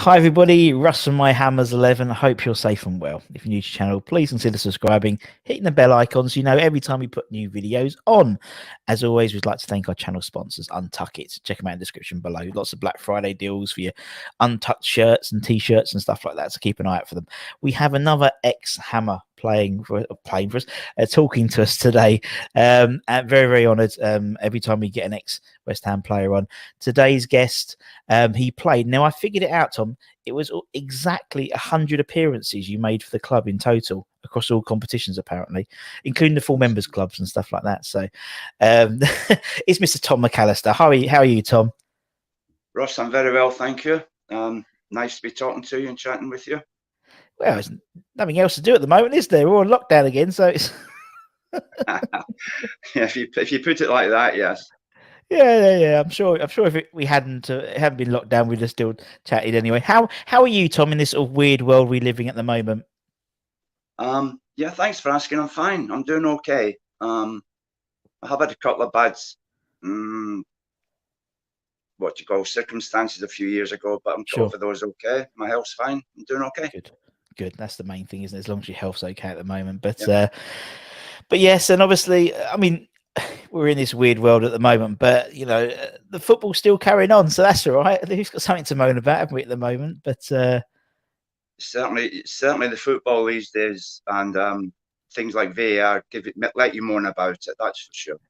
Hi everybody, Russ from My Hammers 11. I hope you're safe and well. If you're new to the channel, please consider subscribing, hitting the bell icon so you know every time we put new videos on. As always, we'd like to thank our channel sponsors, Untuck It. Check them out in the description below. Lots of Black Friday deals for your untucked shirts and t-shirts and stuff like that, so keep an eye out for them. We have another ex-Hammer playing for us, talking to us today. And very honoured every time we get an ex-West Ham player on. Today's guest, he played. Now, I figured it out, Tom. It was exactly 100 appearances you made for the club in total across all competitions, apparently, including the full members clubs and stuff like that. So it's Mr. Tom Mcalister. How are you, Tom? Ross, I'm very well, thank you. Nice to be talking to you and chatting with you. Well, there's nothing else to do at the moment, is there? We're on lockdown again, so it's Yeah, if you put it like that, yes. Yeah. I'm sure if we hadn't been locked down, we'd have still chatted anyway. How are you, Tom, in this sort of weird world we living at the moment? Yeah, thanks for asking. I'm fine. I'm doing okay. I have had a couple of bad circumstances a few years ago, but I'm over those okay. My health's fine. I'm doing okay. Good. That's the main thing, isn't it? As long as your health's okay at the moment. But but yes, and obviously, I mean, we're in this weird world at the moment, but you know, the football's still carrying on, so that's all right. Who's got something to moan about, haven't we, at the moment? But certainly the football these days, and things like VAR let you moan about it. That's for sure.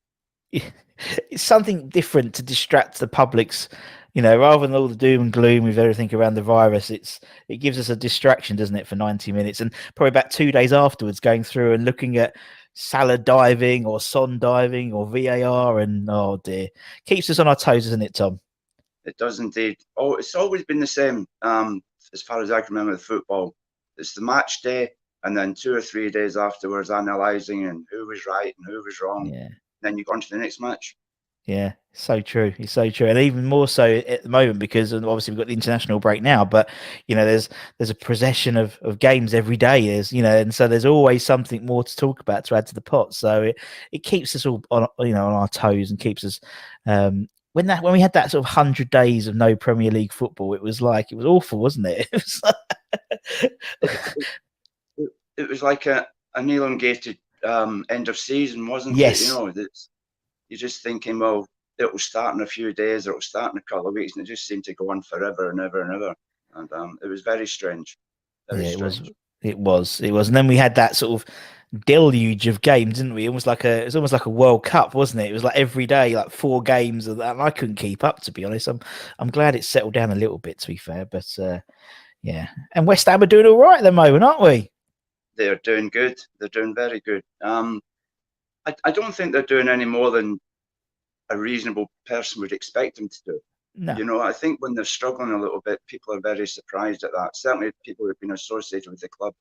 It's something different to distract the public's, you know, rather than all the doom and gloom with everything around the virus. It gives us a distraction, doesn't it, for 90 minutes, and probably about 2 days afterwards going through and looking at Salah diving or Son diving or VAR, and oh dear, keeps us on our toes, doesn't it, Tom? It does indeed. Oh, it's always been the same. As far as I can remember, with football, it's the match day, and then 2 or 3 days afterwards, analysing and who was right and who was wrong. Yeah. Then you go on to the next match. Yeah, so true. It's so true, and even more so at the moment because obviously we've got the international break now. But you know, there's a procession of games every day. There's and so there's always something more to talk about to add to the pot. So it keeps us all on on our toes and keeps us. When we had that sort of 100 days of no Premier League football, it was awful, wasn't it? It was like an elongated end of season, wasn't it? You know, you're just thinking, well, it'll start in a few days or it'll start in a couple of weeks, and it just seemed to go on forever and ever and ever. And it was very strange. It was. And then we had that sort of deluge of games, didn't we? It was almost like a World Cup, wasn't it? It was like every day, like 4 games of that, and I couldn't keep up, to be honest. I'm glad it's settled down a little bit, to be fair. But yeah, and West Ham are doing all right at the moment, aren't we? They're doing good. They're doing very good. I don't think they're doing any more than a reasonable person would expect them to do. No. You know, I think when they're struggling a little bit, people are very surprised at that. Certainly people who've been associated with the club.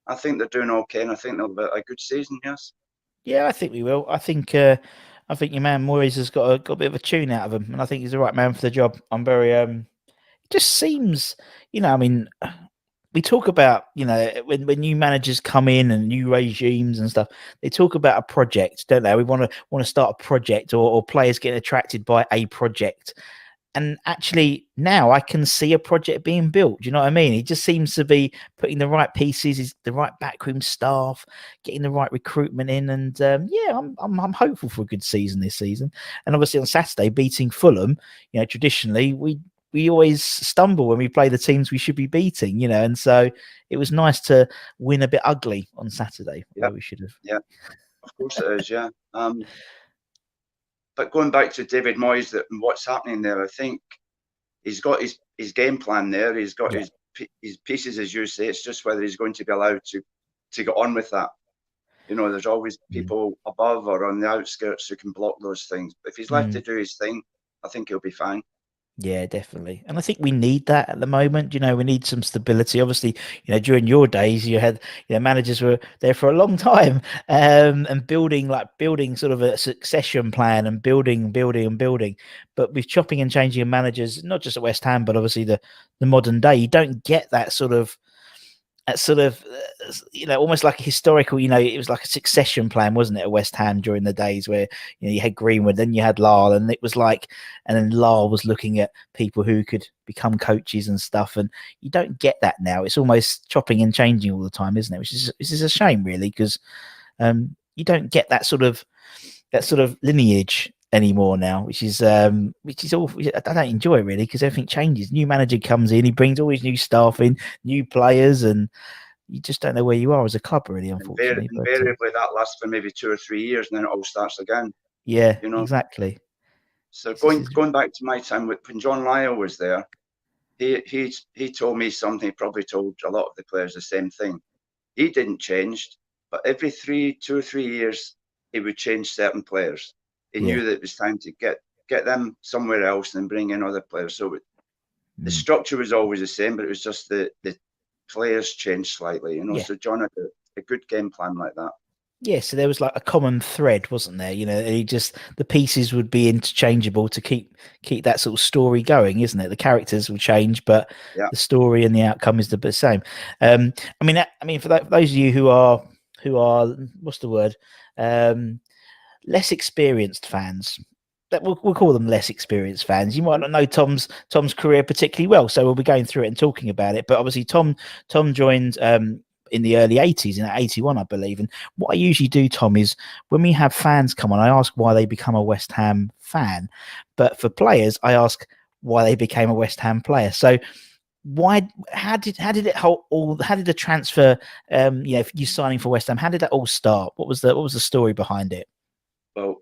I think they're doing okay, and I think they'll have a good season, yes. Yeah, I think we will. I think your man Moyes has got a bit of a tune out of him, and I think he's the right man for the job. I'm very it just seems, I mean, we talk about, when new managers come in and new regimes and stuff, they talk about a project, don't they? We want to start a project, or players getting attracted by a project. And actually now I can see a project being built. Do you know what I mean? He just seems to be putting the right pieces, the right backroom staff, getting the right recruitment in. And yeah, I'm hopeful for a good season this season. And obviously on Saturday, beating Fulham, traditionally we always stumble when we play the teams we should be beating, and so it was nice to win a bit ugly on Saturday. Yeah, we should have. Yeah, of course it is. Yeah. But going back to David Moyes, and what's happening there, I think he's got his game plan there. He's got his pieces, as you say. It's just whether he's going to be allowed to get on with that. There's always people above or on the outskirts who can block those things. But if he's left to do his thing, I think he'll be fine. Yeah, definitely. And I think we need that at the moment. We need some stability. Obviously, during your days, you had, managers were there for a long time, and building sort of a succession plan and building. But with chopping and changing of managers, not just at West Ham, but obviously the modern day, you don't get that sort of sort of, almost like a historical, it was like a succession plan, wasn't it, at West Ham during the days where, you had Greenwood, then you had Lyle, and it was like, and then Lyle was looking at people who could become coaches and stuff. And you don't get that now. It's almost chopping and changing all the time, isn't it? Which is a shame, really, because you don't get that sort of lineage anymore now, which is all I don't enjoy really, because everything changes. New manager comes in, he brings all his new staff in, new players, and you just don't know where you are as a club, really, unfortunately. Invariably, that lasts for maybe 2 or 3 years, and then it all starts again. Yeah, exactly. So going back to my time when John Lyle was there, he told me something. He probably told a lot of the players the same thing. He didn't change, but every 2 or 3 years, he would change certain players. He knew that it was time to get them somewhere else and bring in other players. So the structure was always the same, but it was just the players changed slightly. So John had a good game plan like that. Yeah, so there was like a common thread, wasn't there? The pieces would be interchangeable to keep that sort of story going, isn't it? The characters will change, but the story and the outcome is the same. I mean, for those of you who are what's the word? Less experienced fans. That we'll call them less experienced fans. You might not know Tom's career particularly well, so we'll be going through it and talking about it. But obviously, Tom joined in the early 80s, in 81, I believe. And what I usually do, Tom, is when we have fans come on, I ask why they become a West Ham fan. But for players, I ask why they became a West Ham player. So how did the transfer, you signing for West Ham, how did that all start? What was the story behind it? Well,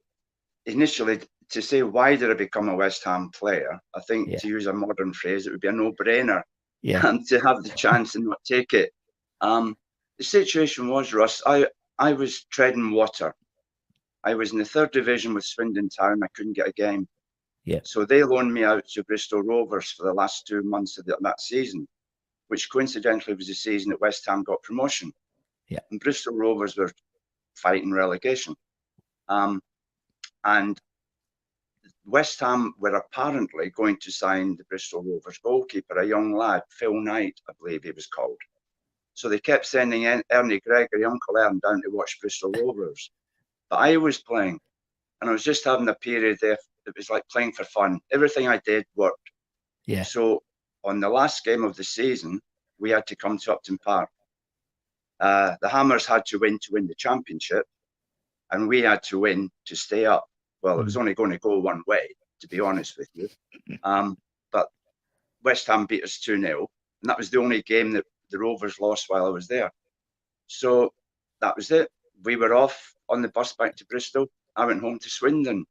initially, to say why did I become a West Ham player, I think to use a modern phrase, it would be a no-brainer. And to have the chance and not take it. The situation was, Russ, I was treading water. I was in the 3rd division with Swindon Town. I couldn't get a game. So they loaned me out to Bristol Rovers for the last 2 months of that season, which coincidentally was the season that West Ham got promotion. And Bristol Rovers were fighting relegation. And West Ham were apparently going to sign the Bristol Rovers goalkeeper, a young lad, Phil Knight, I believe he was called. So they kept sending Ernie Gregory, Uncle Ern, down to watch Bristol Rovers. But I was playing, and I was just having a period there. It was like playing for fun. Everything I did worked. So on the last game of the season, we had to come to Upton Park. The Hammers had to win the championship, and we had to win to stay up. Well, it was only going to go one way, to be honest with you. But West Ham beat us 2-0, and that was the only game that the Rovers lost while I was there. So that was it. We were off on the bus back to Bristol. I went home to Swindon.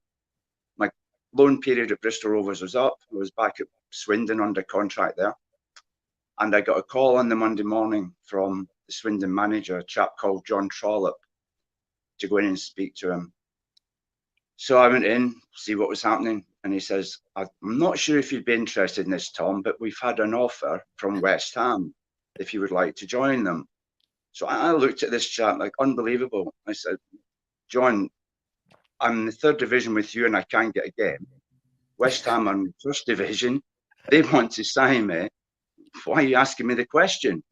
My loan period at Bristol Rovers was up. I was back at Swindon under contract there. And I got a call on the Monday morning from the Swindon manager, a chap called John Trollope, to go in and speak to him. So I went in, see what was happening, and he says, I'm not sure if you'd be interested in this, Tom, but we've had an offer from West Ham if you would like to join them. So I looked at this chap like, unbelievable. I said, John, I'm in the 3rd division with you and I can't get a game. West Ham are in the 1st division. They want to sign me. Why are you asking me the question?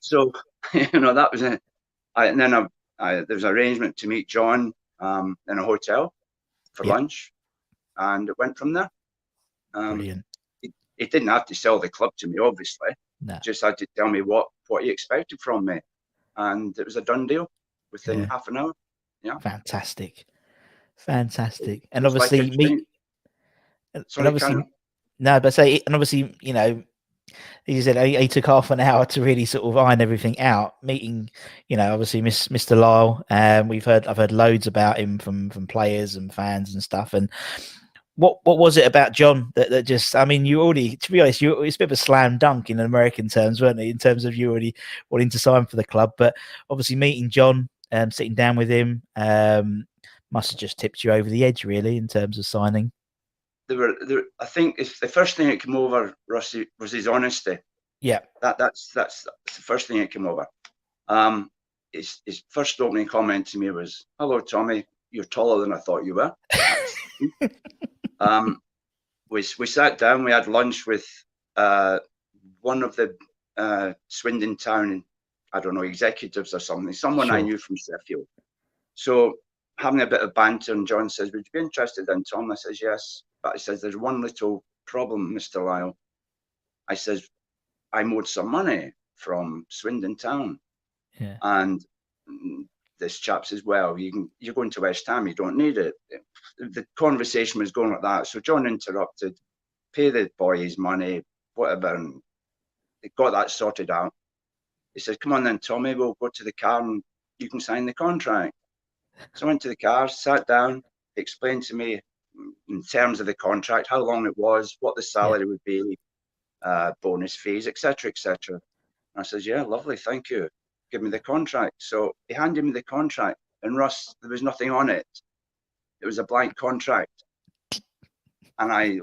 So, that was it. And then there was an arrangement to meet John in a hotel for lunch, and it went from there. Brilliant. He didn't have to sell the club to me, obviously. No. Just had to tell me what he expected from me, and it was a done deal within half an hour. Yeah, fantastic. And obviously, he said he took half an hour to really sort of iron everything out. Meeting, obviously Mr. Lyle. I've heard loads about him from players and fans and stuff. And what was it about John that just? I mean, you already, to be honest, it's a bit of a slam dunk in American terms, weren't it? In terms of you already wanting to sign for the club, but obviously meeting John, sitting down with him, must have just tipped you over the edge, really, in terms of signing. I think it's the first thing that came over, Rusty, was his honesty. Yeah, that's the first thing that came over. His first opening comment to me was, "Hello, Tommy. You're taller than I thought you were." We sat down. We had lunch with one of the Swindon Town I don't know, executives or something, someone I Sure. knew from Sheffield. So having a bit of banter, and John says, would you be interested in Tom? I says, yes. But I says, there's one little problem, Mr. Lyle. I says, I'm owed some money from Swindon Town. Yeah. And this chap says, well, you're going to West Ham, you don't need it. The conversation was going like that. So John interrupted, pay the boy his money, whatever, and they got that sorted out. He said, come on then, Tommy, we'll go to the car and you can sign the contract. So I went to the car, sat down, explained to me in terms of the contract, how long it was, what the salary would be, bonus fees, etc., etc. I says, yeah, lovely, thank you. Give me the contract. So he handed me the contract, and Russ, there was nothing on it. It was a blank contract. And I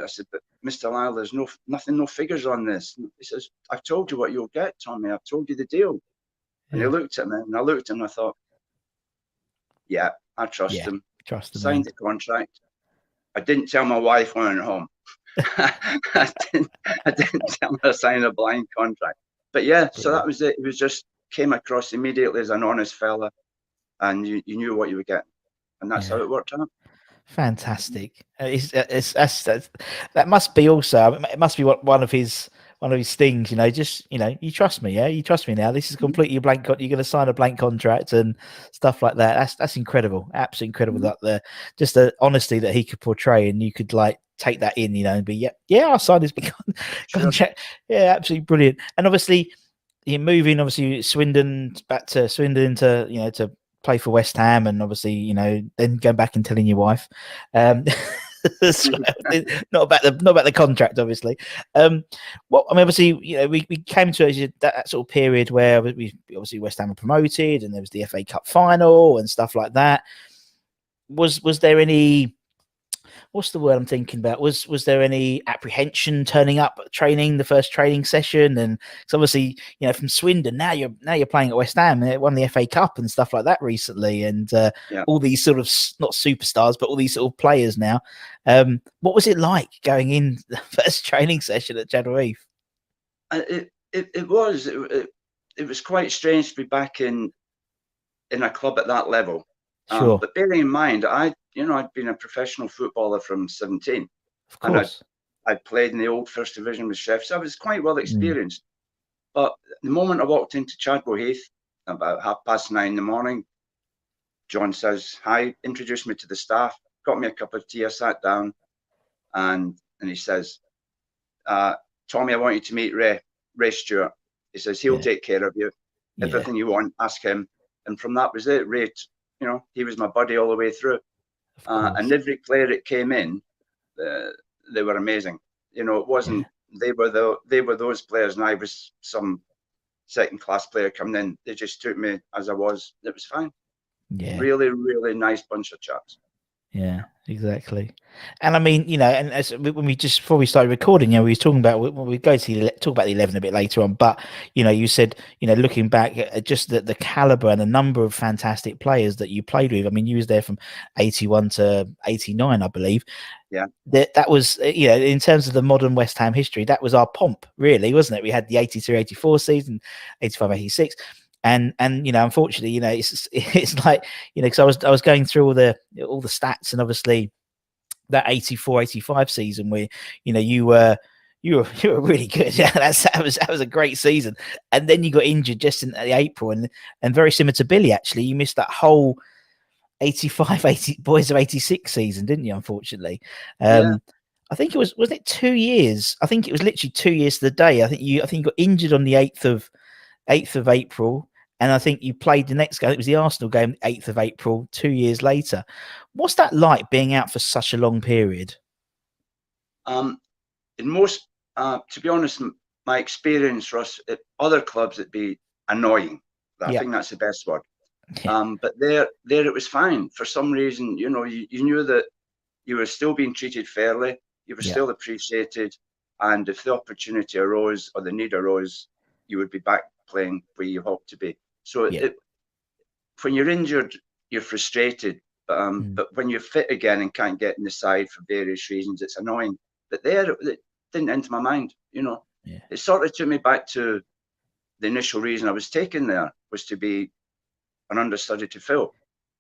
said, but Mr. Lyle, there's nothing, no figures on this. He says, I've told you what you'll get, Tommy. I've told you the deal. And he looked at me, and I looked at him, and I thought, yeah, I trust him. Trust the man. Signed the contract. I didn't tell my wife when I went home. I didn't tell her to sign a blind contract. But yeah, so that was it. It was just came across immediately as an honest fella, and you knew what you were getting, and that's how it worked out. Fantastic. That must be also. It must be one of his things. You know, just you trust me. Yeah, you trust me now. This is completely a blank. You're going to sign a blank contract and stuff like that. That's incredible. Absolutely incredible. That just the honesty that he could portray, and you could like take that in. And be I'll sign this contract. Yeah, absolutely brilliant. And obviously, you're moving. Obviously, Swindon back to Swindon to play for West Ham, and obviously, then going back and telling your wife, not about the contract, obviously. Obviously, we came to that sort of period where we obviously West Ham were promoted, and there was the FA Cup final and stuff like that. Was there any? What's the word I'm thinking about? Was there any apprehension turning up at training, the first training session? And it's obviously, from Swindon, now you're playing at West Ham. They won the FA Cup and stuff like that recently, and all these sort of not superstars, but all these sort of players now. What was it like going in the first training session at Chadwell Heath? It was quite strange to be back in a club at that level. Sure. But bearing in mind, I'd been a professional footballer from 17. Of course. And I'd played in the old first division with Chef, so I was quite well experienced. But the moment I walked into Chadwell Heath, about 9:30 in the morning, John says, hi, introduced me to the staff, got me a cup of tea, I sat down, and he says, Tommy, I want you to meet Ray Stewart. He says, he'll take care of you. Everything you want, ask him. And from that was it. Ray, he was my buddy all the way through. And every player that came in, they were amazing. It wasn't they were those players, and I was some second-class player coming in. They just took me as I was. It was fine. Really, really nice bunch of chaps. Yeah, exactly. And I mean, and as when before we started recording, we were talking about, we go to talk about the 11 a bit later on, but you said, looking back at just the caliber and the number of fantastic players that you played with. I mean, you was there from 81 to 89, I believe. Yeah. That was, in terms of the modern West Ham history, that was our pomp, really, wasn't it? We had the 83-84 season, 85-86. And unfortunately, it's like, because I was going through all the stats, and obviously that 84-85 season where you were really good. Yeah, that was a great season. And then you got injured just in April, and very similar to Billy, actually, you missed that whole 85-80 boys of 86 season, didn't you? Unfortunately, I think it wasn't it 2 years? I think it was literally 2 years to the day. I think you got injured on the 8th of April, and I think you played the next game. It was the Arsenal game, 8th of April, 2 years later. What's that like, being out for such a long period? In most, to be honest, my experience, Russ, at other clubs, it'd be annoying. I think that's the best word. But there it was fine. For some reason, you knew that you were still being treated fairly. You were still appreciated, and if the opportunity arose or the need arose, you would be back playing where you hope to be. So when you're injured, you're frustrated. But when you're fit again and can't get in the side for various reasons, it's annoying. But it didn't enter my mind. It sort of took me back to the initial reason I was taken there was to be an understudy to Phil.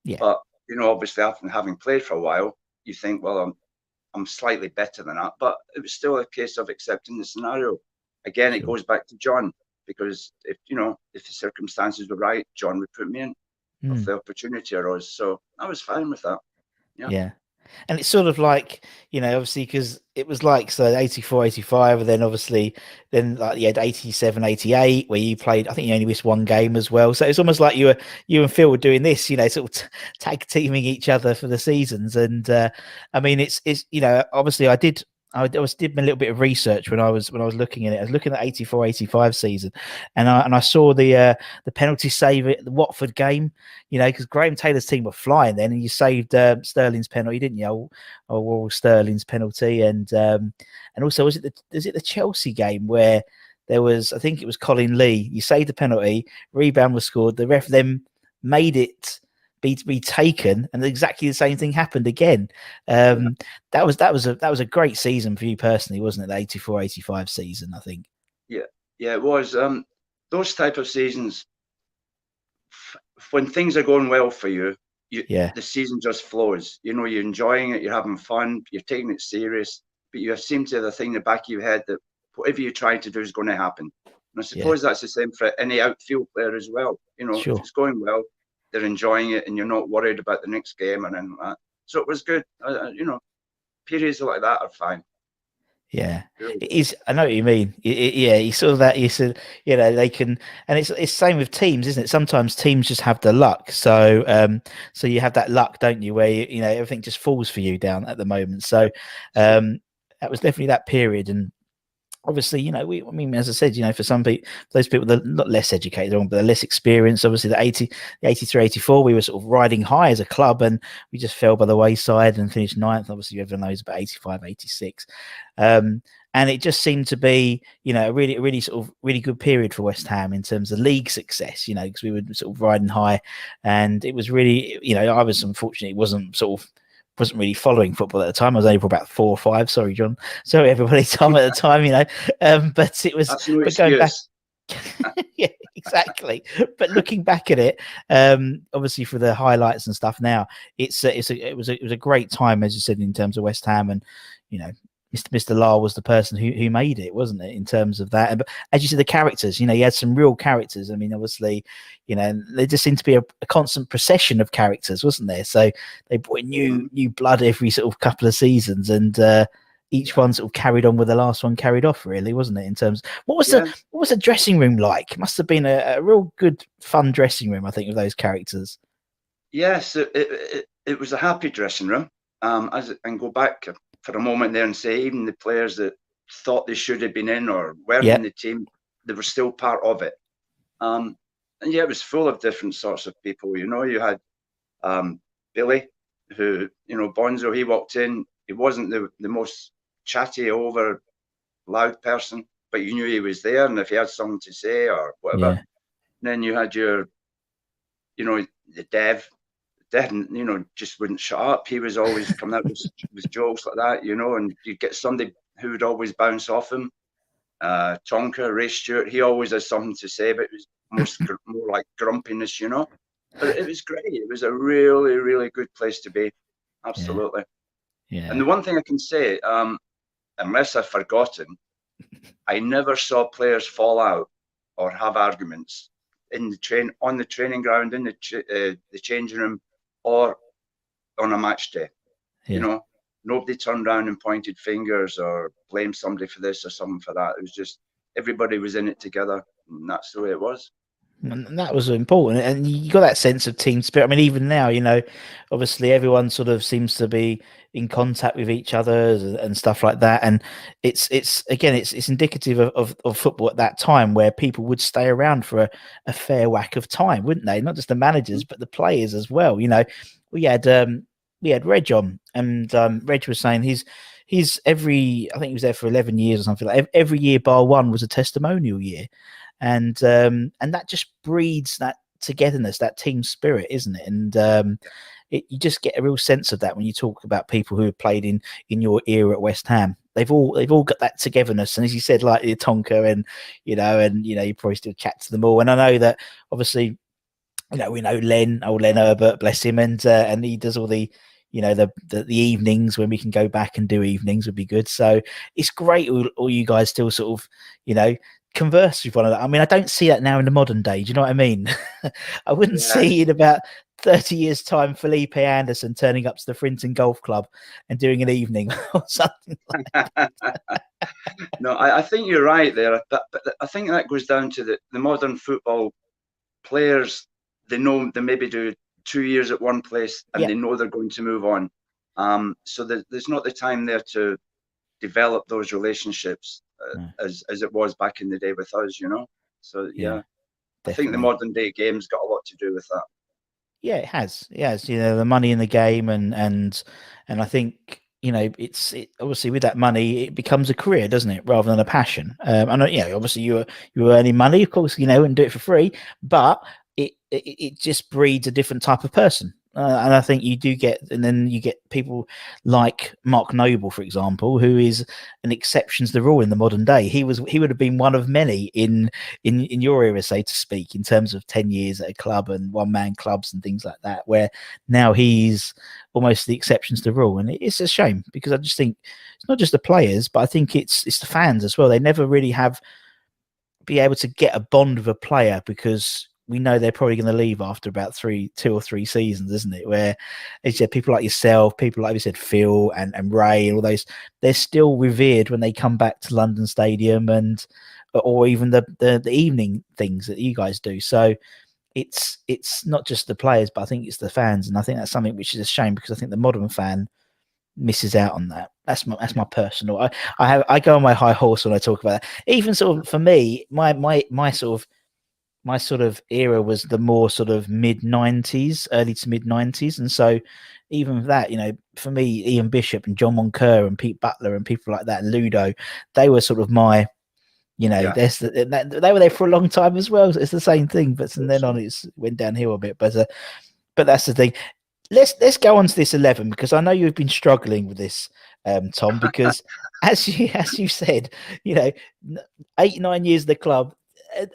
Yeah. But, you know, obviously after having played for a while, you think, well, I'm slightly better than that. But it was still a case of accepting the scenario. Again, it goes back to John, because if the circumstances were right, John would put me in if the opportunity arose. So I was fine with that. Yeah. And it's sort of like, you know, obviously, because it was like, so 84, 85, and then obviously, then like you had 87, 88, where you played, I think you only missed one game as well. So it's almost like you and Phil were doing this, you know, sort of tag teaming each other for the seasons. And I mean, it's, you know, obviously I did a little bit of research when I was looking at it. I was looking at 84, 85 season, and I saw the penalty save at the Watford game, you know, because Graham Taylor's team were flying then, and you saved Sterling's penalty, didn't you? Or Sterling's penalty, and also is it the Chelsea game where there was, I think it was Colin Lee, you saved the penalty, rebound was scored, the ref then made it be taken, and exactly the same thing happened again. That was a great season for you personally, wasn't it? The 84, 85 season, I think. Yeah, it was. Those type of seasons, when things are going well for you, the season just flows. You know, you're enjoying it, you're having fun, you're taking it serious, but you seem to have the thing in the back of your head that whatever you try to do is going to happen. And I suppose that's the same for any outfield player as well. You know, if it's going well, they're enjoying it, and you're not worried about the next game and then that. So it was good. You know, periods like that are fine. Yeah, it is. I know what you mean. Yeah, you sort of that. You said, you know, they can, and it's same with teams, isn't it? Sometimes teams just have the luck. So, so you have that luck, don't you? Where you know everything just falls for you down at the moment. So, that was definitely that period, and obviously, you know, I mean, as I said, you know, for some people, those people that are not less educated, but they're less experienced. Obviously, the 83, 84, we were sort of riding high as a club, and we just fell by the wayside and finished ninth. Obviously, everyone knows about 85, 86. And it just seemed to be, you know, a really sort of really good period for West Ham in terms of league success, you know, because we were sort of riding high, and it was really, you know, I was unfortunately wasn't really following football at the time. I was only for about 4 or 5. Sorry, John. Sorry, everybody. Tom at the time, you know. But it was. That's no but going back, excuse. yeah, exactly. But looking back at it, obviously for the highlights and stuff now, it was a great time, as you said, in terms of West Ham, and you know, Mr. Lar was the person who made it, wasn't it, in terms of that? But as you said, the characters, you know, you had some real characters. I mean, obviously, you know, there just seemed to be a constant procession of characters, wasn't there? So they brought in new blood every sort of couple of seasons, and each one sort of carried on with the last one carried off, really, wasn't it? In terms, what was the dressing room like? It must have been a real good, fun dressing room, I think, with those characters. Yes, it was a happy dressing room. And go back for a moment there and say, even the players that thought they should have been in or weren't in the team, they were still part of it. And yeah, it was full of different sorts of people. You know, you had Billy, who, you know, Bonzo, he walked in. He wasn't the most chatty, over loud person, but you knew he was there, and if he had something to say or whatever. Then you had your, you know, the Dev, you know, just wouldn't shut up. He was always coming out with jokes like that, you know, and you'd get somebody who would always bounce off him. Tonka, Ray Stewart, he always has something to say, but it was more like grumpiness, you know. But it was great. It was a really, really good place to be. Absolutely. Yeah. And the one thing I can say, unless I've forgotten, I never saw players fall out or have arguments on the training ground, in the changing room, or on a match day. You know, nobody turned around and pointed fingers or blamed somebody for this or something for that. It was just everybody was in it together, and that's the way it was. And that was important, and you got that sense of team spirit. I mean, even now, you know, obviously everyone sort of seems to be in contact with each other and stuff like that, and it's indicative of football at that time, where people would stay around for a fair whack of time, wouldn't they? Not just the managers, but the players as well. You know, we had Reg on, and Reg was saying he's I think he was there for 11 years or something. Like every year bar one was a testimonial year. And that just breeds that togetherness, that team spirit, isn't it? And you just get a real sense of that when you talk about people who have played in your era at West Ham. they've all got that togetherness. And as you said, like the Tonka and you probably still chat to them all. And I know that obviously, we know Len Herbert, bless him, and he does all the the evenings when we can go back and do evenings would be good. So it's great all you guys still sort of converse with one another. I mean, I don't see that now in the modern day. Do you know what I mean? I wouldn't see in about 30 years time Felipe Anderson turning up to the Frinton Golf Club and doing an evening or something like that. No, I think you're right there, but I think that goes down to the modern football players. They know they maybe do 2 years at one place and they know they're going to move on. So there's not the time there to develop those relationships as it was back in the day with us, So yeah, I think the modern day game's got a lot to do with that. Yeah, it has. The money in the game, and I think it's obviously with that money it becomes a career, doesn't it, rather than a passion. I know, obviously you were earning money, of course, and do it for free, but it just breeds a different type of person. And I think you do get, and then you get people like Mark Noble, for example, who is an exception to the rule in the modern day. He would have been one of many in your era, so to speak, in terms of 10 years at a club and one-man clubs and things like that, where now he's almost the exceptions to the rule. And it's a shame, because I just think it's not just the players, but I think it's the fans as well. They never really be able to get a bond with a player, because we know they're probably going to leave after about 2 or 3 seasons, isn't it? Where, as you said, people like yourself, people like we said, Phil and Ray, and all those, they're still revered when they come back to London Stadium, or even the evening things that you guys do. So it's not just the players, but I think it's the fans, and I think that's something which is a shame, because I think the modern fan misses out on that. That's my personal. I go on my high horse when I talk about that. Even sort of for me, my sort of era was the more sort of mid-90s, early to mid-90s. And so even with that, for me, Ian Bishop and John Moncur and Pete Butler and people like that, and Ludo, they were sort of my, they were there for a long time as well. It's the same thing, but from then on it went downhill a bit. But that's the thing. Let's go on to this 11, because I know you've been struggling with this, Tom, because as you said, 8-9 years of the club,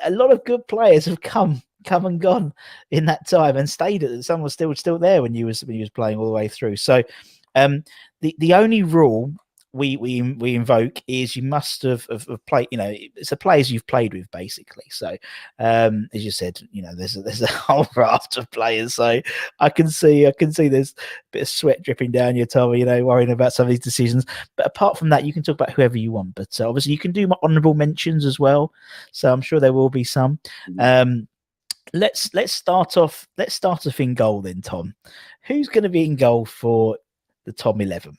a lot of good players have come and gone in that time, and stayed at. Some were still there when you was playing all the way through. So the only rule we invoke is you must have played. It's the players you've played with, basically. So as you said, there's a whole raft of players. So I can see there's a bit of sweat dripping down your tummy, worrying about some of these decisions. But apart from that, you can talk about whoever you want. But obviously, you can do honourable mentions as well. So I'm sure there will be some. Let's start off in goal then, Tom. Who's going to be in goal for the Tom 11?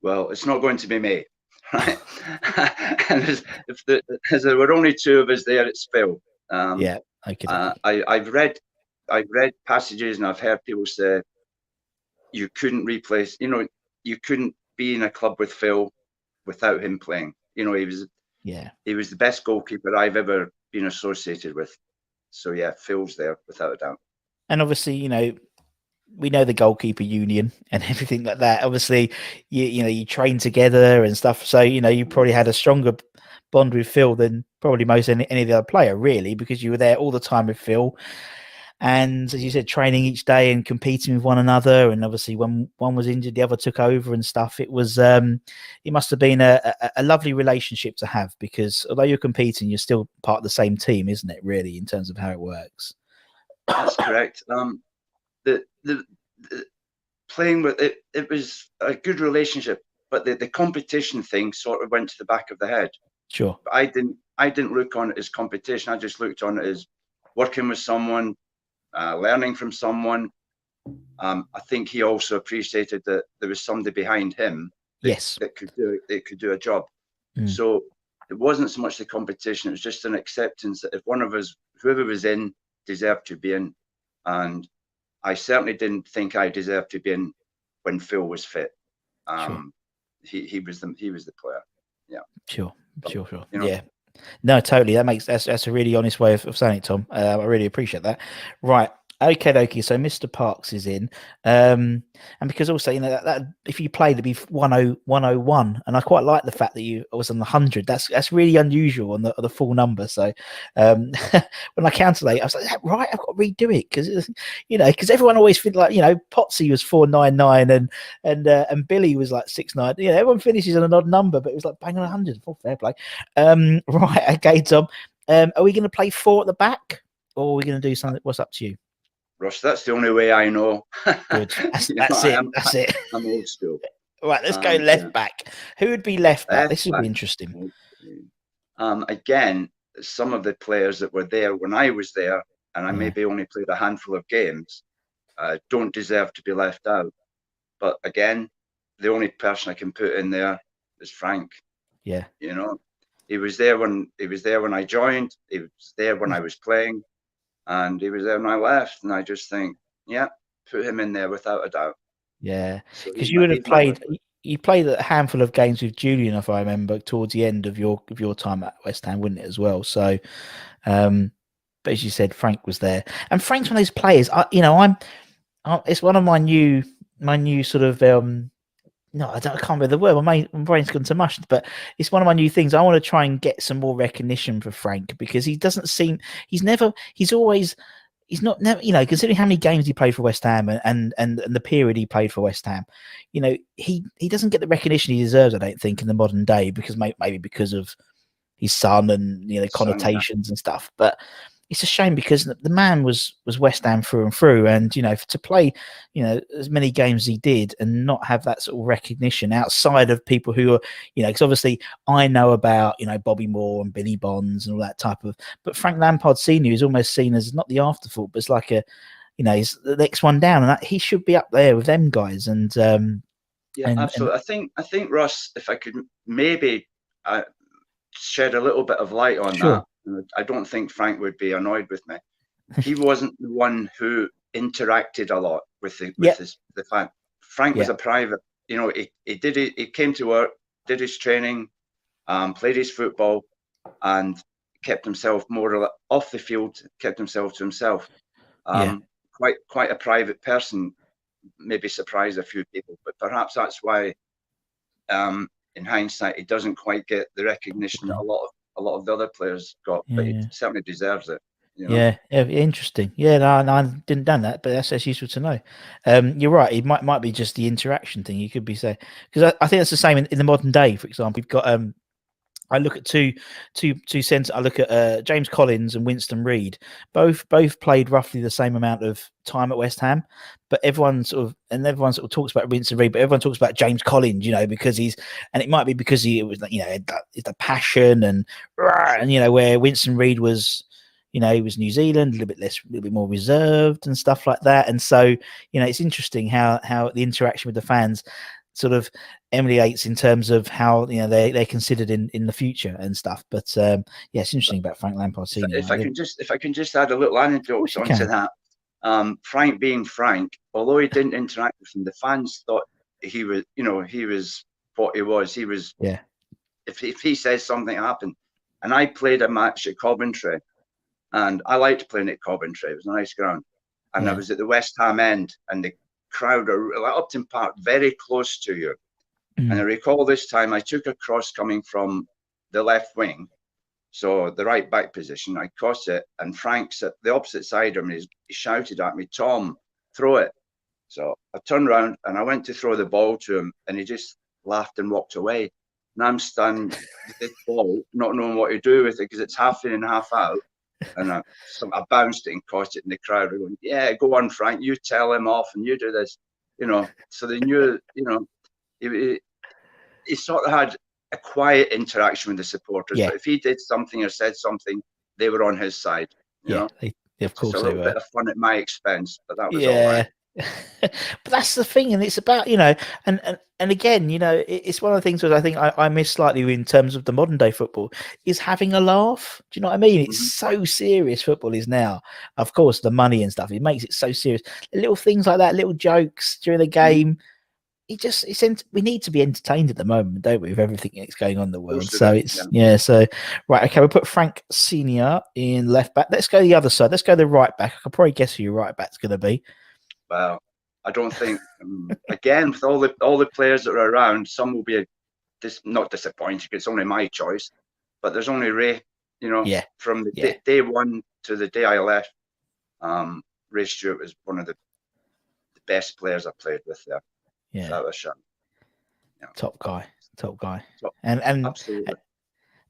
Well, it's not going to be me, right? And if there were only 2 of us there, it's Phil. Yeah, okay. I've read passages, and I've heard people say you couldn't replace. You couldn't be in a club with Phil without him playing. He was the best goalkeeper I've ever been associated with. So yeah, Phil's there without a doubt. And obviously, we know the goalkeeper union and everything like that. Obviously, you train together and stuff. So, you probably had a stronger bond with Phil than probably most any of the other player, really, because you were there all the time with Phil. And as you said, training each day and competing with one another. And obviously, when one was injured, the other took over and stuff. It was, it must have been a lovely relationship to have, because although you're competing, you're still part of the same team, isn't it, really, in terms of how it works? That's correct. The playing with it was a good relationship, but the competition thing sort of went to the back of the head. Sure. But I didn't look on it as competition. I just looked on it as working with someone, learning from someone. I think he also appreciated that there was somebody behind him that could do a job. So it wasn't so much the competition, it was just an acceptance that if one of us, whoever was in, deserved to be in. And I certainly didn't think I deserved to be in when Phil was fit. Sure. He was the player. Yeah. Sure. Yeah. No, totally. That's a really honest way of saying it, Tom. I really appreciate that. Right. Okay. So Mr. Parks is in, and because also that if you played, it'd be 101, and I quite like the fact that you was on the 100. That's really unusual on the full number. So when I calculate, I was like, right, I've got to redo it because because everyone always think like Potsy was 499 and Billy was like 69. Everyone finishes on an odd number, but it was like bang on 100. Full fair play. Right, okay, Tom. Are we going to play 4 at the back, or are we going to do something? What's up to you? Russ, that's the only way I know. Good. You know, That's it. That's it. I'm old school. Right, let's go left back. Who would be left back? This would be interesting. Okay. Again, some of the players that were there when I was there, and I maybe only played a handful of games, don't deserve to be left out. But again, the only person I can put in there is Frank. Yeah. He was there when I joined. He was there when I was playing. And he was there when I left, and I just think, yeah, put him in there without a doubt. Yeah, So because you would have played. You played a handful of games with Julian, if I remember, towards the end of your time at West Ham, wouldn't it, as well? So, but as you said, Frank was there, and Frank's one of those players. It's one of my new sort of no, I can't remember the word. My brain's gone to mush, but it's one of my new things. I want to try and get some more recognition for Frank because he doesn't seem. He's not never. Considering how many games he played for West Ham and the period he played for West Ham, he doesn't get the recognition he deserves. I don't think in the modern day because maybe because of his son and connotations and stuff. But it's a shame because the man was West Ham through and through, and to play as many games as he did and not have that sort of recognition outside of people who are because obviously I know about Bobby Moore and Billy Bonds and all that type of, but Frank Lampard Senior is almost seen as not the afterthought, but it's like he's the next one down, and he should be up there with them guys. And absolutely. I think Russ, if I could maybe shed a little bit of light on that. I don't think Frank would be annoyed with me. He wasn't the one who interacted a lot with the fan. Frank was a private. He came to work, did his training, played his football, and kept himself more off the field. Kept himself to himself. Quite a private person. Maybe surprised a few people, but perhaps that's why, in hindsight, he doesn't quite get the recognition that a lot of the other players got, but he certainly deserves it. Yeah, interesting. Yeah, no, I didn't know that, but that's useful to know. You're right. It might be just the interaction thing. You could be saying because I think that's the same in the modern day. For example, we've got I look at two centres. I look at James Collins and Winston Reid. Both played roughly the same amount of time at West Ham, but everyone sort of talks about Winston Reid, but everyone talks about James Collins, because it might be because it was it's the passion and where Winston Reid was. He was New Zealand, a little bit more reserved and stuff like that. And so, it's interesting how the interaction with the fans sort of emulates in terms of how they're considered in the future and stuff. But it's interesting about Frank Lampard Senior. If I can just add a little anecdote onto that. Frank being Frank, although he didn't interact with them, the fans thought he was what he was. He was if he says something happened, and I played a match at Coventry. And I liked playing at Coventry. It was a nice ground. And I was at the West Ham end, and the crowd are at Upton Park, very close to you. And I recall this time I took a cross coming from the left wing, so the right back position. I caught it, and Frank's at the opposite side of me. He shouted at me, "Tom, throw it." So I turned around and I went to throw the ball to him, and he just laughed and walked away. And I'm standing with this ball, not knowing what to do with it because it's half in and half out. And I bounced it and caught it in the crowd. We're going, "Yeah, go on, Frank. You tell him off, and you do this." So they knew. He sort of had a quiet interaction with the supporters. But if he did something or said something, they were on his side. Of course, just a little bit of fun at my expense, but that was all right. But that's the thing, and it's about and again, it's one of the things that I think I miss slightly in terms of the modern day football is having a laugh. Do you know what I mean? It's so serious. Football is now, of course, the money and stuff. It makes it so serious. The little things like that, little jokes during the game. we need to be entertained at the moment, don't we, with everything that's going on in the world? Most of So it, it's so right, okay, we'll put Frank Senior in left back. Let's go the other side. Let's go the right back. I can probably guess who your right back's going to be. Well, I don't think again with all the players that are around, some will be not disappointed. It's only my choice, but there's only Ray. From the day one to the day I left, Ray Stewart was one of the best players I played with there. Yeah, without a shot. Top guy. And absolutely.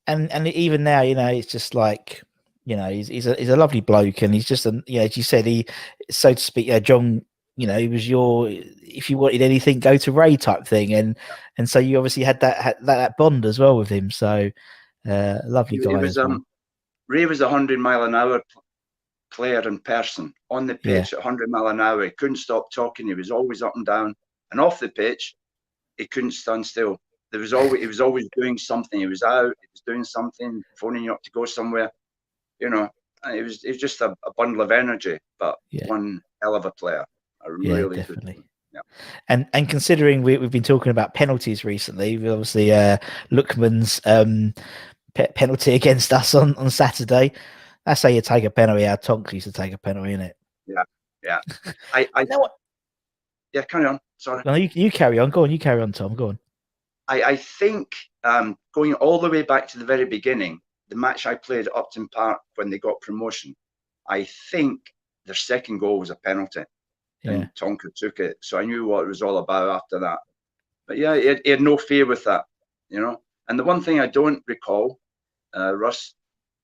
And even now, it's just like, he's a lovely bloke, and he's just as you said, he, so to speak, John, he was if you wanted anything, go to Ray type thing, and so you obviously had that bond as well with him. So lovely guy as well. Ray was 100-mile-an-hour player in person. On the pitch at 100 mile an hour, he couldn't stop talking. He was always up and down, and off the pitch, he couldn't stand still. He was always doing something. He was out. He was doing something, phoning you up to go somewhere. It was just a bundle of energy, but one hell of a player. Really definitely. Good. And considering we've been talking about penalties recently, obviously Lookman's penalty against us on Saturday. That's how you take a penalty. How Tonks used to take a penalty, isn't it? Yeah. I know what? Yeah, carry on. Sorry. No, you carry on. Go on. You carry on, Tom. Go on. I think going all the way back to the very beginning, the match I played at Upton Park when they got promotion, I think their second goal was a penalty. And Tonka took it. So I knew what it was all about after that. But yeah, he had no fear with that, And the one thing I don't recall, Russ,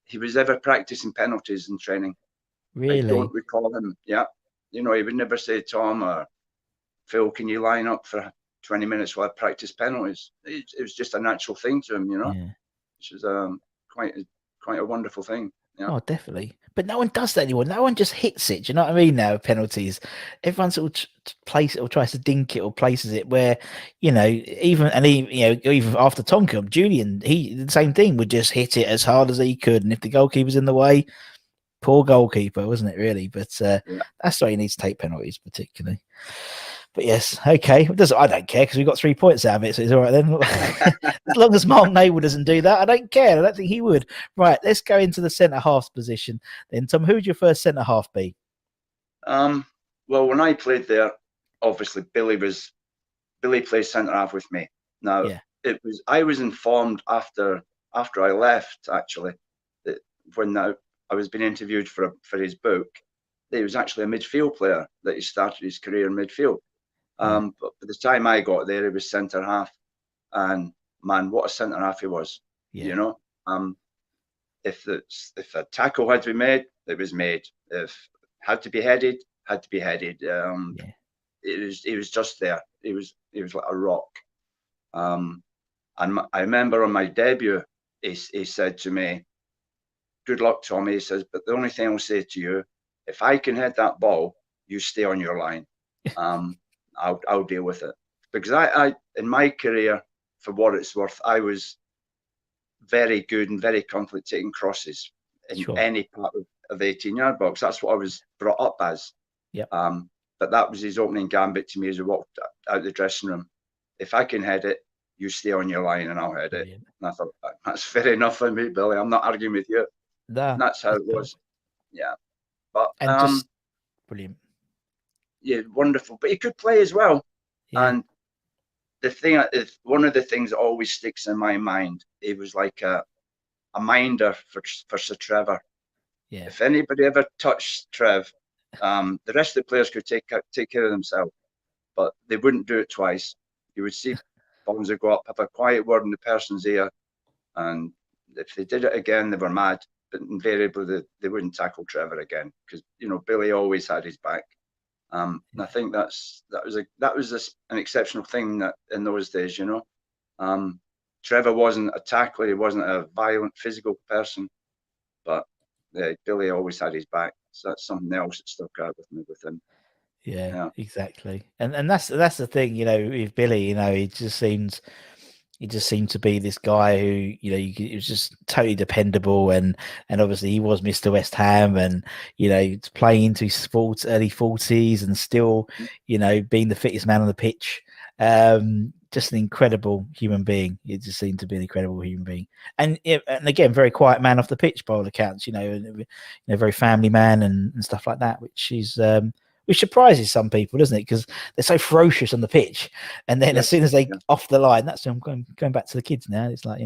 he was ever practicing penalties in training. Really? I don't recall him. Yeah. He would never say, Tom or Phil, can you line up for 20 minutes while I practice penalties? It was just a natural thing to him, which is quite a wonderful thing. Yeah. Oh, definitely. But no one does that anymore. No one just hits it. Do you know what I mean? Now penalties, everyone sort of places it or tries to dink it or places it where, even after Tonka, Julian, he the same thing, would just hit it as hard as he could, and if the goalkeeper's in the way, poor goalkeeper, wasn't it really? But that's why you need to take penalties particularly. But yes, okay. I don't care because we got 3 points out of it, so it's all right then. As long as Mark Nagle doesn't do that, I don't care. I don't think he would. Right, let's go into the centre half position. Then, Tom, who would your first centre half be? Well, when I played there, obviously Billy played centre half with me. Now I was informed after I left actually that when I was being interviewed for his book, that he was actually a midfield player, that he started his career in midfield. But by the time I got there, he was centre half, and man, what a centre half he was! If a tackle had to be made, it was made. If had to be headed, had to be headed. He was just there. He was like a rock. And I remember on my debut, he said to me, "Good luck, Tommy." He says, "But the only thing I'll say to you, if I can head that ball, you stay on your line. I'll deal with it." Because I in my career, for what it's worth, I was very good and very confident taking crosses in any part of the 18-yard box. That's what I was brought up as. But that was his opening gambit to me as I walked out the dressing room. If I can head it, you stay on your line and I'll head it. And I thought, that's fair enough for me, Billy. I'm not arguing with you. That's how it was. Yeah. But just brilliant. Yeah, wonderful. But he could play as well. And the thing, one of the things that always sticks in my mind, he was like a minder for Sir Trevor. If anybody ever touched Trev, the rest of the players could take care of themselves, but they wouldn't do it twice. You would see bombs would go up, have a quiet word in the person's ear, and if they did it again, they were mad. But invariably, they wouldn't tackle Trevor again because Billy always had his back. And I think that was an exceptional thing that in those days, Trevor wasn't a tackler, he wasn't a violent physical person, but Billy always had his back. So that's something else that stuck out with me with him. Yeah. Exactly. And that's the thing, with Billy, he just seemed to be this guy who, he was just totally dependable, and obviously he was Mr. West Ham, and playing into his early 40s, and still, being the fittest man on the pitch, Just an incredible human being. He just seemed to be an incredible human being, and again, very quiet man off the pitch by all accounts. Very family man and stuff like that, which surprises some people, doesn't it? Because they're so ferocious on the pitch, and then as soon as they off the line, that's I'm going back to the kids now. It's like,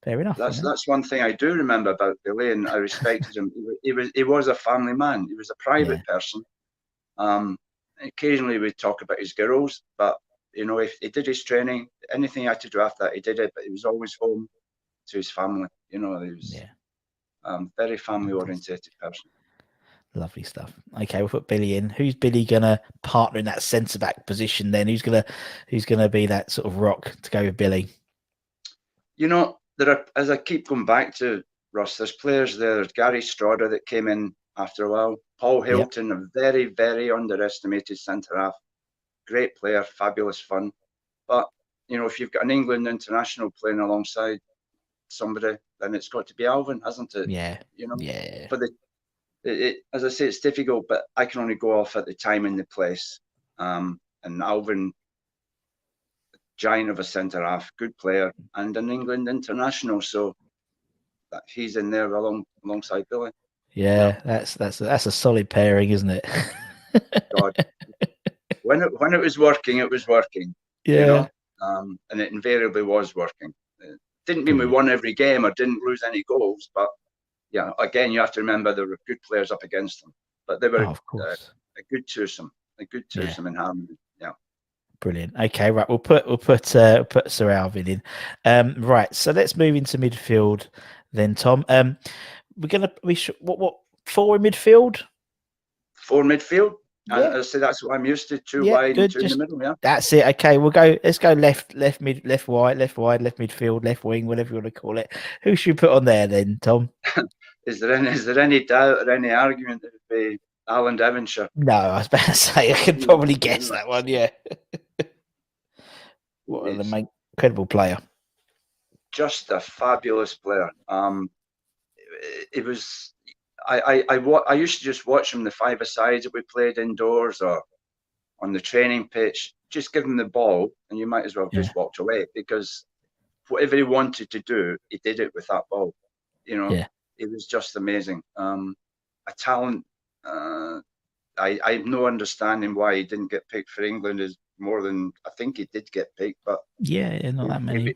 fair enough. That's one thing I do remember about Billy, and I respected him. He was a family man. He was a private person. Occasionally we'd talk about his girls, but if he did his training, anything he had to do after that, he did it. But he was always home to his family. He was very family orientated person. Lovely stuff. Okay, we'll put Billy in. Who's Billy gonna partner in that centre back position then? Who's gonna be that sort of rock to go with Billy? There are, as I keep going back to Ross, there's players there. There's Gary Strodder that came in after a while. Paul Hilton, a very, very underestimated centre half. Great player, fabulous fun. But if you've got an England international playing alongside somebody, then it's got to be Alvin, hasn't it? Yeah. For as I say, it's difficult, but I can only go off at the time and the place. And Alvin, giant of a centre half, good player, and an England international, so that he's in there alongside Billy. Yeah, that's a solid pairing, isn't it? God, when it was working, it was working. Yeah. And it invariably was working. It didn't mean we won every game or didn't lose any goals, but again, you have to remember there were good players up against them, but they were of course. a good twosome in harmony. Yeah. Brilliant. Okay, right. We'll put Sir Alvin in. Right. So let's move into midfield then, Tom. What 4 in midfield? 4 midfield. And I say that's what I'm used to. 2 wide and 2 in the middle. Yeah. That's it. Okay, let's go left mid, left wide, left midfield, left wing, whatever you want to call it. Who should we put on there then, Tom? Is there any doubt or any argument that it would be Alan Devonshire? No, I was about to say I could probably guess that one. Yeah. What an incredible player! Just a fabulous player. It was. I used to just watch him the 5-a-sides that we played indoors or on the training pitch. Just give him the ball, and you might as well just walked away, because whatever he wanted to do, he did it with that ball. It was just amazing. A talent. I have no understanding why he didn't get picked for England. Is more than I think he did get picked, but not that many.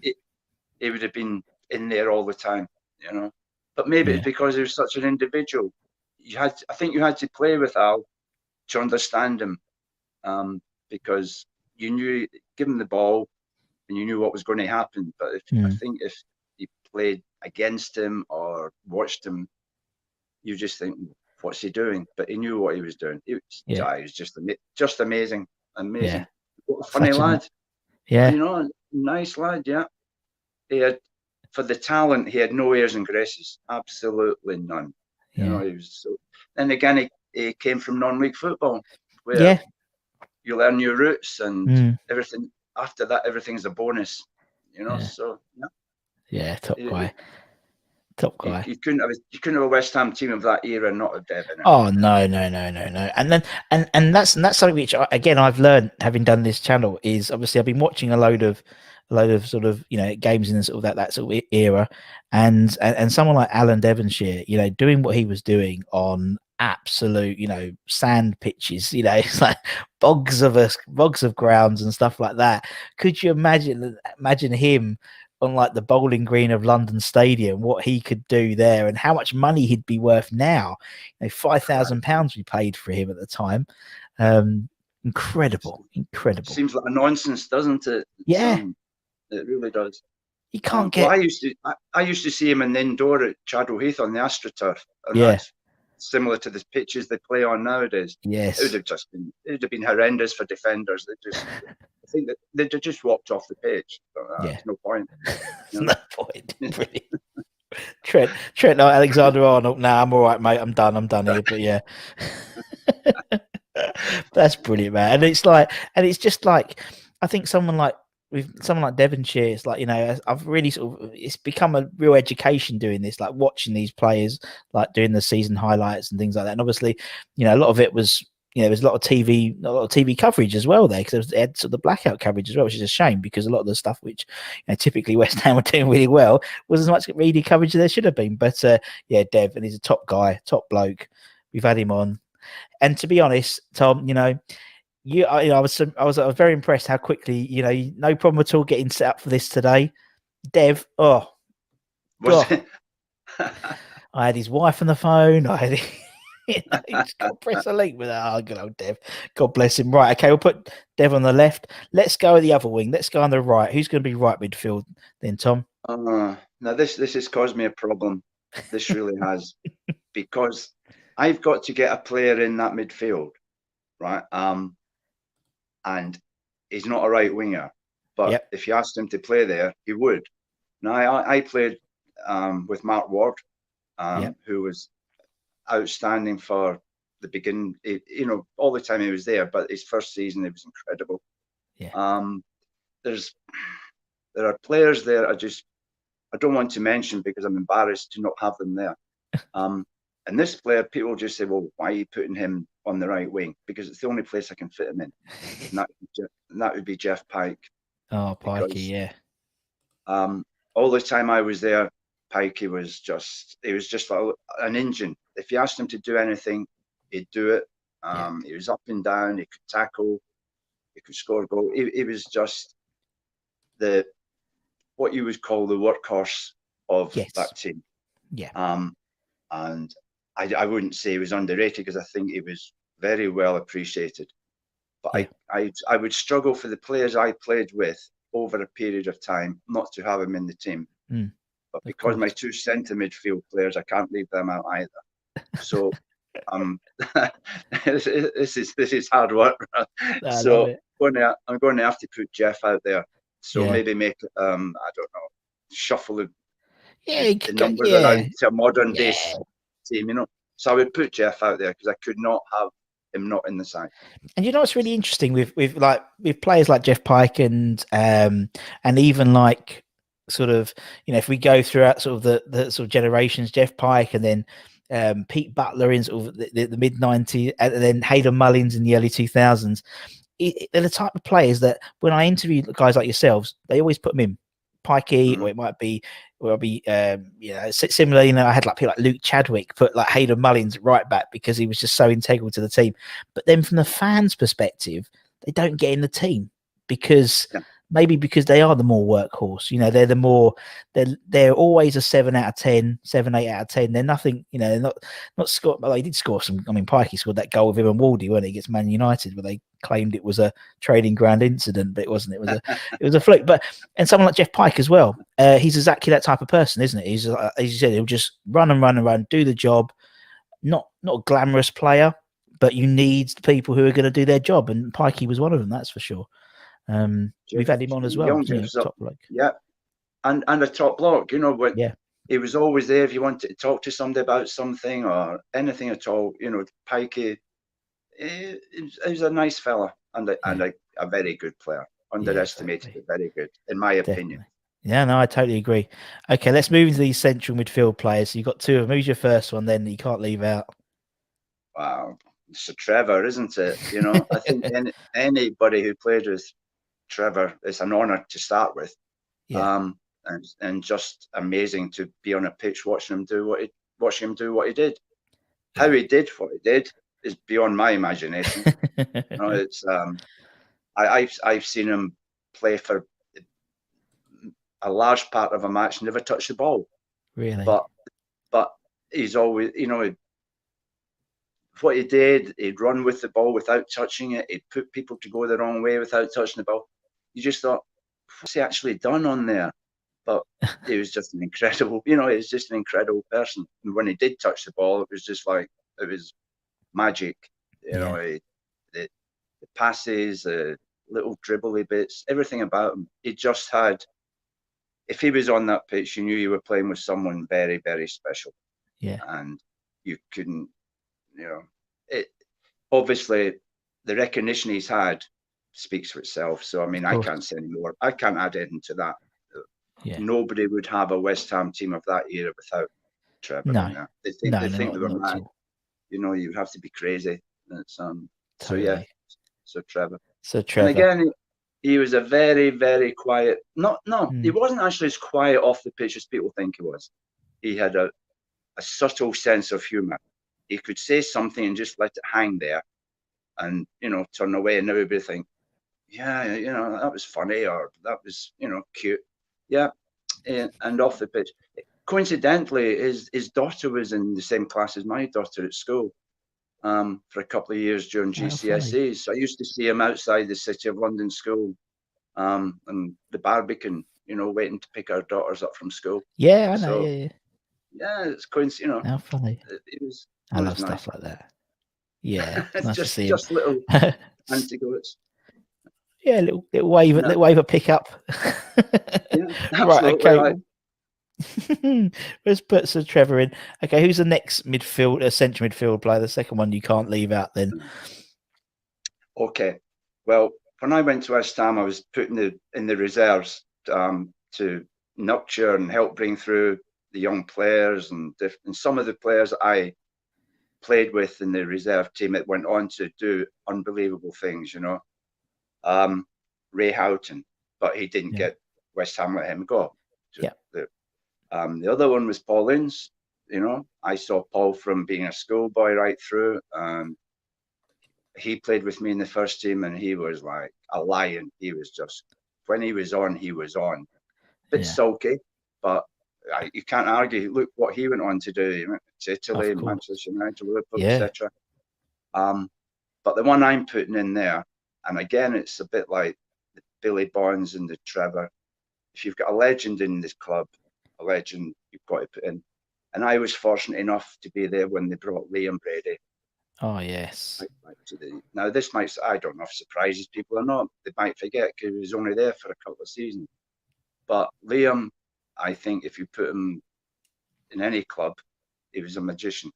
He would have been in there all the time, But maybe it's because he was such an individual. I think you had to play with Al to understand him, because you knew, give him the ball, and you knew what was going to happen. But I think if you played against him or watched him, you just think, what's he doing? But he knew what he was doing. He was just amazing. Yeah. What a funny lad. Nice lad. Yeah. He had, for the talent, he had no airs and graces. Absolutely none. He was so. And again, he came from non-league football, where you learn your roots and everything. After that, everything's a bonus. So top guy. Top guy. You couldn't have a West Ham team of that era not have Devon. Oh no. And then and that's something which I've learned having done this channel, is obviously I've been watching a load of sort of games in sort of that sort of era, and someone like Alan Devonshire, doing what he was doing on absolute sand pitches, it's like bogs of grounds and stuff like that. Could you imagine him on like the bowling green of London Stadium, what he could do there, and how much money he'd be worth now? £5,000 we paid for him at the time. Incredible. Seems like a nonsense, doesn't it? Yeah, it really does. You can't get. Well, I used to see him in the indoor at Chadwell Heath on the AstroTurf, and that's similar to the pitches they play on nowadays. Yes, it would have been horrendous for defenders. I think that they just walked off the pitch. There's no point. No point. Brilliant. Trent, no, Alexander-Arnold. Nah, I'm all right, mate. I'm done here. But yeah, that's brilliant, man. And it's just like, I think someone like Devonshire, it's like, I've really it's become a real education doing this, like watching these players, like doing the season highlights and things like that. And obviously, a lot of it was there was a lot of TV coverage as well there, because they had sort of the blackout coverage as well, which is a shame, because a lot of the stuff which typically West Ham were doing really well was as much media coverage as there should have been. But yeah, Dev, and he's a top guy, top bloke. We've had him on, and to be honest, Tom, I was very impressed how quickly, no problem at all getting set up for this today. Dev, oh, Was God. I had his wife on the phone. I had, he just got to press a link with that. Oh, good old Dev. God bless him. Right, okay, we'll put Dev on the left. Let's go the other wing. Let's go on the right. Who's going to be right midfield then, Tom? now this has caused me a problem. This really has, because I've got to get a player in that midfield, right? And he's not a right winger, but if you asked him to play there, he would. Now I played with Mark Ward, who was outstanding for the beginning. All the time he was there, but his first season it was incredible. There are players there I don't want to mention because I'm embarrassed to not have them there. And this player, people just say, well, why are you putting him on the right wing? Because it's the only place I can fit him in. And that would be Jeff Pike. Oh, Pikey, yeah. All the time I was there, Pikey was just like an engine. If you asked him to do anything, he'd do it. He was up and down, he could tackle, he could score a goal. He was just what you would call the workhorse of that team. And I wouldn't say he was underrated, because I think he was very well appreciated. But I would struggle for the players I played with over a period of time not to have him in the team. But because my two centre midfield players, I can't leave them out either. So this is hard work. So I'm going to have to put Jeff out there. So maybe make I don't know, shuffle the numbers around to a modern day team, So I would put Jeff out there, because I could not have him not in the side. And what's really interesting with players like Jeff Pike and even like sort of, if we go throughout sort of the sort of generations, Jeff Pike and then Pete Butler in sort of the mid 90s, and then Hayden Mullins in the early 2000s. They're the type of players that when I interview guys like yourselves, they always put them in. Pikey, or it might be, similar. I had people like Luke Chadwick put like Hayden Mullins right back because he was just so integral to the team. But then from the fans' perspective, they don't get in the team because maybe because they are the more workhorse. They're the more they're always a 7 out of 10, 7, 8 out of 10. They're nothing. They're not score. Well, they did score some. I mean, Pikey scored that goal with him and Waldy when he against Man United, where they claimed it was a trading ground incident, but it wasn't. It was a fluke. But and someone like Jeff Pike as well. He's exactly that type of person, isn't it? He's as you said, he'll just run and run and run, do the job. Not a glamorous player, but you need people who are going to do their job, and Pikey was one of them. That's for sure. We've had him on as well. Top bloke. And a top bloke. He was always there if you wanted to talk to somebody about something or anything at all. Pikey, he was a nice fella and a very good player. Underestimated, but very good, in my opinion. Yeah, no, I totally agree. Okay, let's move into these central midfield players. You've got two of them. Who's your first one then that you can't leave out? Wow, it's a Trevor, isn't it? I think anybody who played with Trevor, it's an honour to start with. And just amazing to be on a pitch watching him do what he did. How he did what he did is beyond my imagination. It's I've seen him play for a large part of a match, never touch the ball. Really? But he's always, what he did, he'd run with the ball without touching it. He'd put people to go the wrong way without touching the ball. You just thought, what's he actually done on there? But he was just an incredible, he was just an incredible person. And when he did touch the ball, it was just like, it was magic. The passes, the little dribbly bits, everything about him. He just had, if he was on that pitch, you knew you were playing with someone very, very special. Yeah. And you couldn't, obviously the recognition he's had speaks for itself. So, I mean, I can't say any more. I can't add anything to that. Nobody would have a West Ham team of that era without Trevor. No. They think they were mad. You have to be crazy. So yeah, totally. so Trevor. So And Trevor. again, he was a very, very quiet. He Mm. wasn't actually as quiet off the pitch as people think he was. He had a subtle sense of humour. He could say something and just let it hang there, and turn away, and everybody think, yeah, that was funny, or that was cute, yeah, and off the pitch. Coincidentally, his daughter was in the same class as my daughter at school for a couple of years during How funny. GCSEs. So I used to see him outside the City of London school and the Barbican, waiting to pick our daughters up from school. Yeah, I know. So Yeah. yeah, it's coincidence. How funny. It was I love nice. stuff like that. Yeah, it's nice to just see him. little anecdotes. Yeah, little wave, Yeah, little wave of pick up. yeah, Right. absolutely Okay. right. Let's put Sir Trevor in. Okay, who's the next central midfield player? The second one you can't leave out then. Okay. Well, when I went to West Ham, I was put in the reserves to nurture and help bring through the young players, and some of the players I played with in the reserve team that went on to do unbelievable things. Ray Houghton, but he didn't get West Ham let him go. Yeah. The other one was Paul Ince. I saw Paul from being a schoolboy right through. He played with me in the first team, and he was like a lion. He was just, when he was on, he was on. Bit sulky, but you can't argue. Look what he went on to do. He went to Italy, Manchester United, Liverpool, etc. But the one I'm putting in there, and again, it's a bit like the Billy Bonds and the Trevor. If you've got a legend in this club, a legend you've got to put in. And I was fortunate enough to be there when they brought Liam Brady. Oh, yes. Now, this might, I don't know if it surprises people or not. They might forget because he was only there for a couple of seasons. But Liam, I think if you put him in any club, he was a magician.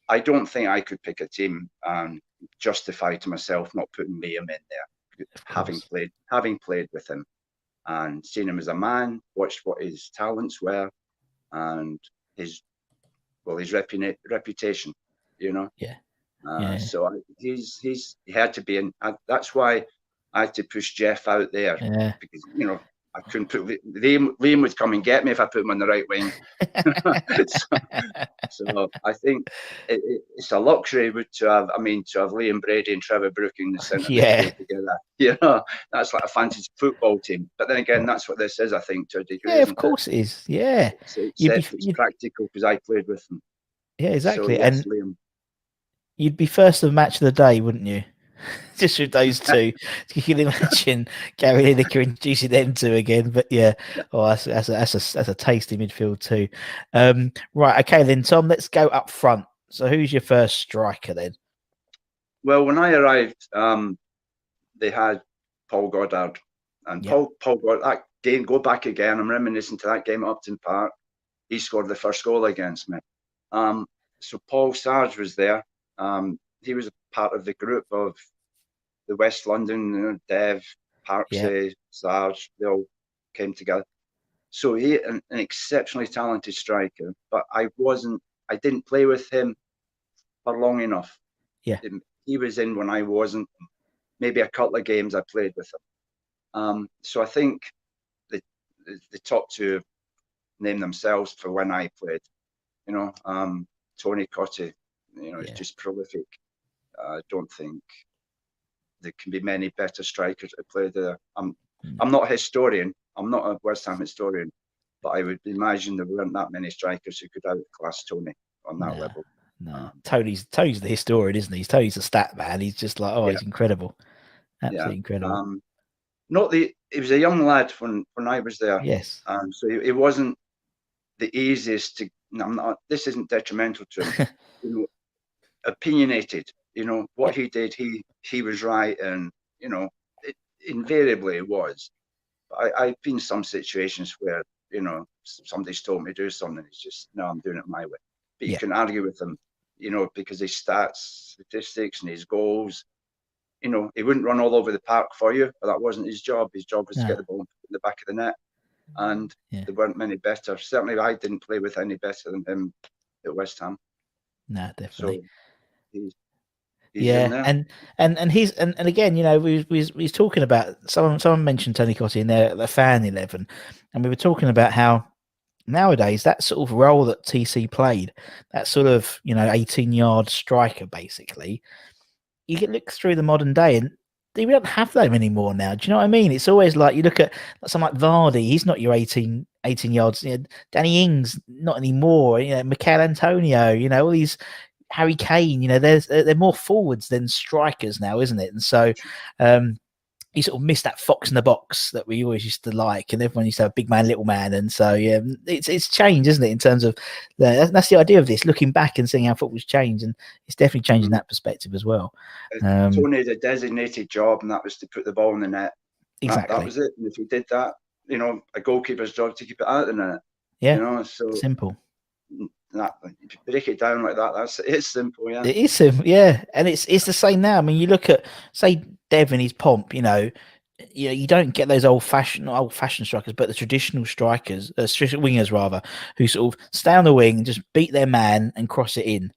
I don't think I could pick a team and justify to myself not putting Liam in there, having played with him and seen him as a man, watched what his talents were, and his reputation. So he had to be in. That's why I had to push Jeff out there because I couldn't put Liam would come and get me if I put him on the right wing. so I think it's a luxury to have Liam Brady and Trevor Brook in the centre midfield together. That's like a fantasy football team. But then again, that's what this is, I think, to a degree. Yeah, of course it is. Yeah, it's practical because I played with them. Yeah, exactly. So, yes, and Liam. You'd be first of match of the day, wouldn't you? Just with those two. You can imagine Gary Lineker introducing them two again. But yeah. That's a tasty midfield too. Right, okay then, Tom, let's go up front. So who's your first striker then? Well, when I arrived, they had Paul Goddard. And Paul Goddard, that game, go back again, I'm reminiscing to that game at Upton Park. He scored the first goal against me. So Paul Sarge was there. He was a part of the group of the West London, Dev, Parksay, Sarge, they all came together. So he an exceptionally talented striker, but I didn't play with him for long enough. Yeah. He was in when I wasn't. Maybe a couple of games I played with him. So I think the top two name themselves for when I played. Tony Cottee, is just prolific. I don't think there can be many better strikers to play there. I'm not a historian. I'm not a West Ham historian, but I would imagine there weren't that many strikers who could outclass Tony on that level. No, Tony's the historian, isn't he? Tony's a stat man. He's just like, he's incredible, absolutely incredible. He was a young lad when I was there. Yes. So it wasn't the easiest to. This isn't detrimental to him. Opinionated. What he did, he was right, and it invariably was. But I've been in some situations where somebody's told me to do something. It's just no, I'm doing it my way. But you can argue with him, because his stats, statistics, and his goals. He wouldn't run all over the park for you, but that wasn't his job. His job was to get the ball in the back of the net, and there weren't many better. Certainly, I didn't play with any better than him at West Ham. No, definitely. So he's in Yeah, there. and he's and again, you know, we was talking about someone mentioned Tony Cottee in their fan 11, and we were talking about how nowadays that sort of role that TC played, that sort of 18-yard striker, basically, you can look through the modern day and we don't have them anymore now. Do you know what I mean? It's always like you look at someone like Vardy, he's not your 18 yards. Danny Ings, not anymore. Mikel Antonio, all these Harry Kane, they're more forwards than strikers now, isn't it? And so you sort of miss that fox in the box that we always used to like, and everyone used to have big man, little man, and so yeah, it's changed, isn't it? In terms of that's the idea of this, looking back and seeing how football's changed, and it's definitely changing that perspective as well. Tony had a designated job, and that was to put the ball in the net. Exactly, that was it. And if he did that, a goalkeeper's job to keep it out of the net. Yeah, so simple. That if you break it down like that, it's simple. Yeah, it is simple. Yeah, and it's the same now. I mean, you look at say Devin, his pomp. You don't get those old fashioned strikers, but the traditional strikers, wingers rather, who sort of stay on the wing and just beat their man and cross it in.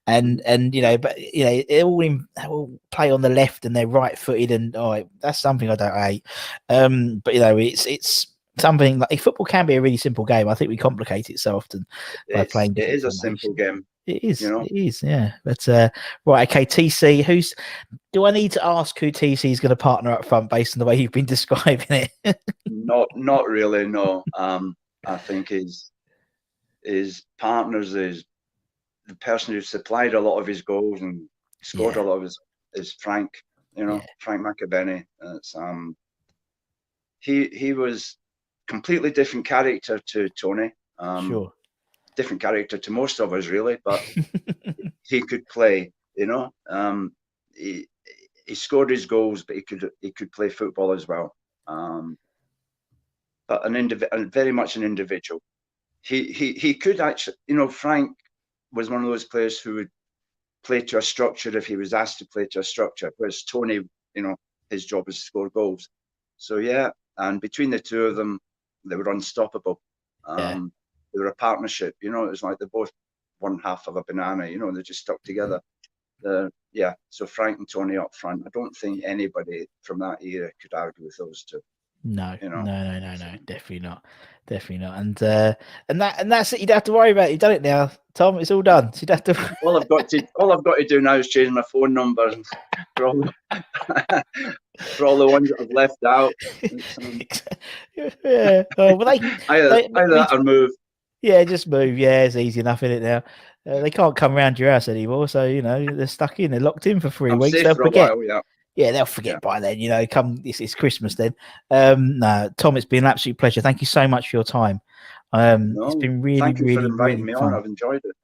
And they all play on the left and they're right footed, and that's something I don't hate. But it's something like football can be a really simple game. I think we complicate it so often by playing. It is a simple game. It is. It is. Yeah. But right. Okay. TC. Do I need to ask who TC is going to partner up front based on the way you've been describing it? Not really. No. I think his partners is the person who supplied a lot of his goals and scored a lot of his is Frank. Frank McAbenny. It's he was completely different character to Tony. Sure. Different character to most of us, really, but he could play. He scored his goals, but he could play football as well. But very much an individual. He could actually, Frank was one of those players who would play to a structure if he was asked to play to a structure, whereas Tony, his job is to score goals. So yeah, and between the two of them, they were unstoppable. They were a partnership, it was like they're both one half of a banana, they just stuck together. So Frank and Tony up front. I don't think anybody from that era could argue with those two. No, definitely not, and that's it. You'd have to worry about it. You've done it now, Tom. It's all done. So you'd have to. all I've got to do now is change my phone number for all the ones that I've left out. Yeah. Well, either that or move. Yeah, just move. Yeah, it's easy enough, isn't it? Now they can't come around your house anymore, so they're stuck in. They're locked in for 3 weeks. They'll forget. Yeah, they'll forget by then. Come it's Christmas then. No, Tom, it's been an absolute pleasure. Thank you so much for your time. It's been really, thank you really, for inviting really me fun. on. I've enjoyed it.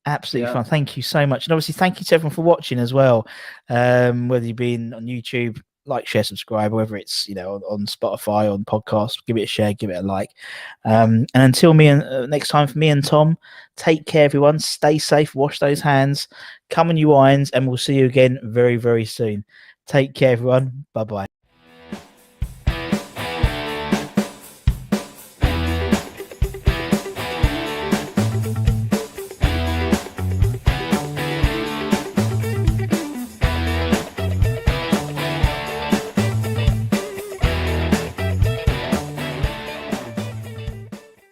Absolutely fun. Thank you so much, and obviously thank you to everyone for watching as well. Whether you've been on YouTube, like, share, subscribe, whether it's on Spotify, on podcast, give it a share, give it a like. And until next time, for me and Tom, take care, everyone. Stay safe. Wash those hands. Come on, you irons, and we'll see you again very, very soon. Take care, everyone. Bye bye.